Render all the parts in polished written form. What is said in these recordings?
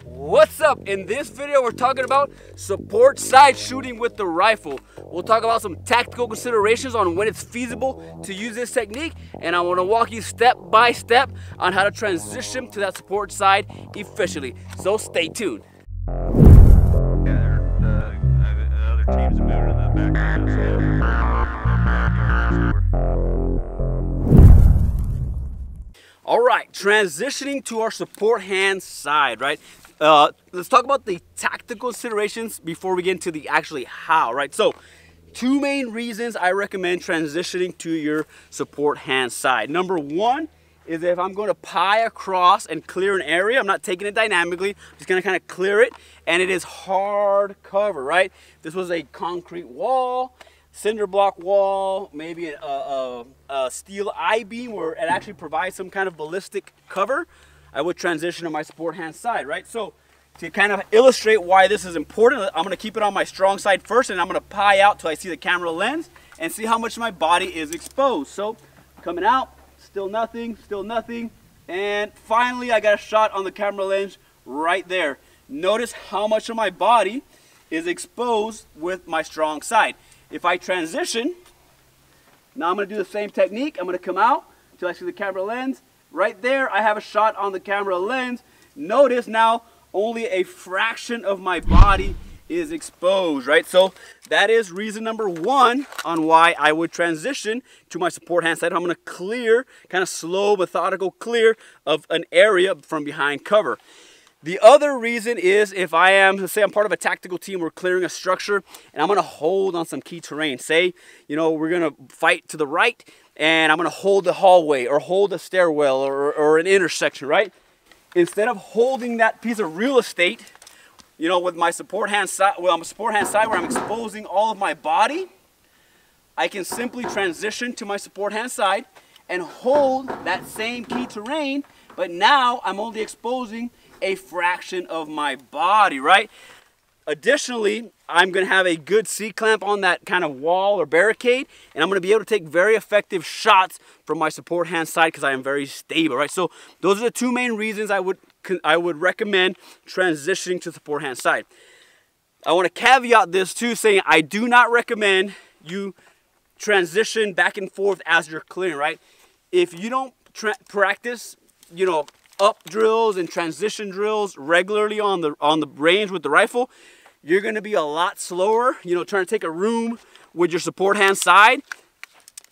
What's up? In this video we're talking about support side shooting with the rifle. We'll talk about some tactical considerations on when it's feasible to use this technique, and I want to walk you step by step on how to transition to that support side efficiently. So stay tuned. Yeah, the other teams are moving in the background. All right, transitioning to our support hand side, right? Let's talk about the tactical considerations before we get into the actually how, right? So, two main reasons I recommend transitioning to your support hand side. Number one is if I'm going to pie across and clear an area, I'm not taking it dynamically, I'm just going to kind of clear it, and it is hard cover, right? This was a concrete wall, cinder block wall, maybe a steel I-beam where it actually provides some kind of ballistic cover. I would transition to my support hand side, right? So to kind of illustrate why this is important, I'm going to keep it on my strong side first, and I'm going to pie out till I see the camera lens and see how much my body is exposed. So coming out, still nothing, and finally I got a shot on the camera lens right there. Notice how much of my body is exposed with my strong side. If I transition, now I'm going to do the same technique. I'm going to come out till I see the camera lens. Right there, I have a shot on the camera lens. Notice now only a fraction of my body is exposed, right? So that is reason number one on why I would transition to my support hand side. I'm going to clear, kind of slow, methodical clear of an area from behind cover. The other reason is if I am, let's say I'm part of a tactical team, we're clearing a structure, and I'm going to hold on some key terrain. Say, you know, we're going to fight to the right, and I'm going to hold the hallway or hold a stairwell or an intersection, right? Instead of holding that piece of real estate, you know, with my support hand side, where I'm exposing all of my body, I can simply transition to my support hand side and hold that same key terrain, but now I'm only exposing a fraction of my body, right? Additionally, I'm going to have a good C-clamp on that kind of wall or barricade, and I'm going to be able to take very effective shots from my support hand side because I am very stable, right? So those are the two main reasons I would recommend transitioning to support hand side. I want to caveat this too, saying I do not recommend you transition back and forth as you're clearing, right? If you don't practice, you know, up drills and transition drills regularly on the range with the rifle, you're going to be a lot slower, you know, trying to take a room with your support hand side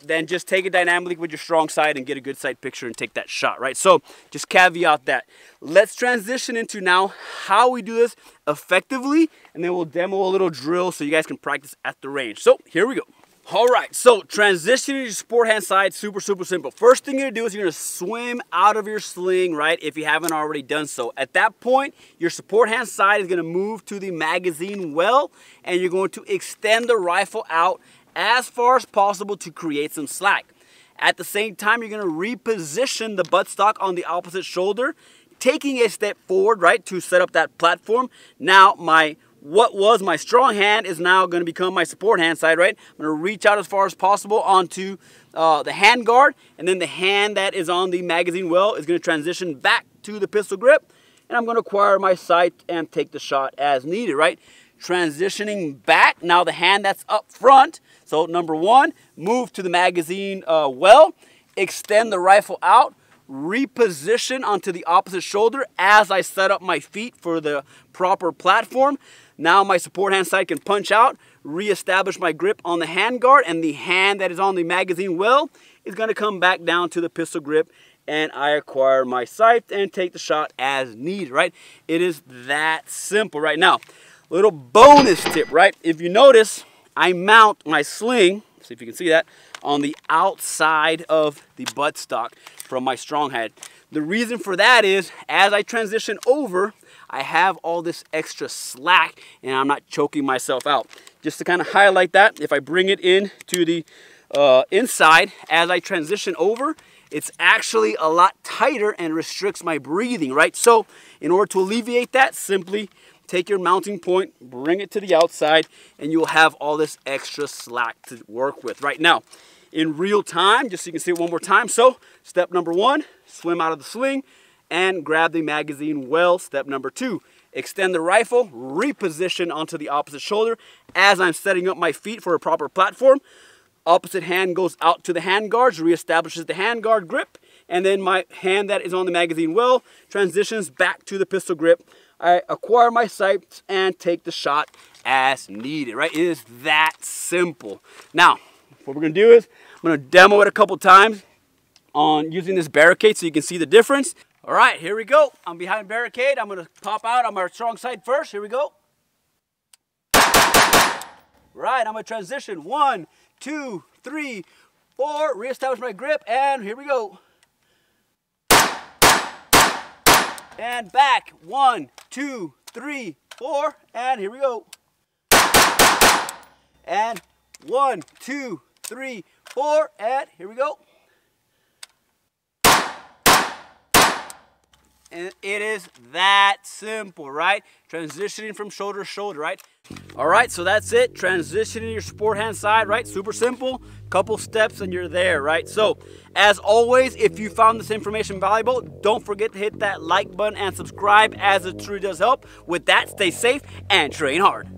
than just take it dynamically with your strong side and get a good sight picture and take that shot, right? So just caveat that. Let's transition into now how we do this effectively, and then we'll demo a little drill so you guys can practice at the range. So here we go. All right, so transitioning to your support hand side, super simple. First thing you're gonna do is you're gonna swim out of your sling, right, if you haven't already done so. At that point, your support hand side is gonna move to the magazine well, and you're going to extend the rifle out as far as possible to create some slack. At the same time, you're gonna reposition the buttstock on the opposite shoulder, taking a step forward, right, to set up that platform. Now, what was my strong hand is now going to become my support hand side, right? I'm going to reach out as far as possible onto the hand guard, and then the hand that is on the magazine well is going to transition back to the pistol grip, and I'm going to acquire my sight and take the shot as needed, right? Transitioning back, now the hand that's up front, so number one, move to the magazine well, extend the rifle out, reposition onto the opposite shoulder as I set up my feet for the proper platform. Now my support hand side can punch out, reestablish my grip on the hand guard, and the hand that is on the magazine well is going to come back down to the pistol grip, and I acquire my sight and take the shot as needed, right? It is that simple. Right now, little bonus tip, right? If you notice, I mount my sling, see if you can see that, on the outside of the buttstock from my strong hand. The reason for that is as I transition over, I have all this extra slack and I'm not choking myself out. Just to kind of highlight that, if I bring it in to the inside, as I transition over, it's actually a lot tighter and restricts my breathing, right? So in order to alleviate that, simply take your mounting point, bring it to the outside, and you'll have all this extra slack to work with. Right now, in real time, just so you can see it one more time. So step number 1, swim out of the sling and grab the magazine well. Step number 2, extend the rifle, reposition onto the opposite shoulder as I'm setting up my feet for a proper platform. Opposite hand goes out to the hand guards, reestablishes the hand guard grip, and then my hand that is on the magazine well transitions back to the pistol grip. I acquire my sights and take the shot as needed, right? It is that simple. Now, what we're gonna do is I'm gonna demo it a couple times on using this barricade so you can see the difference. All right, here we go. I'm behind barricade. I'm gonna pop out on my strong side first. Here we go. Right, I'm gonna transition. 1, 2, 3, 4. Reestablish my grip, and here we go. And back. 1, 2, 3, 4, and here we go. And 1, 2, 3, 4, and here we go. And it is that simple, right? Transitioning from shoulder to shoulder, right? All right, so that's it. Transitioning your support hand side, right? Super simple. Couple steps and you're there, right? So, as always, if you found this information valuable, don't forget to hit that like button and subscribe, as it truly does help. With that, stay safe and train hard.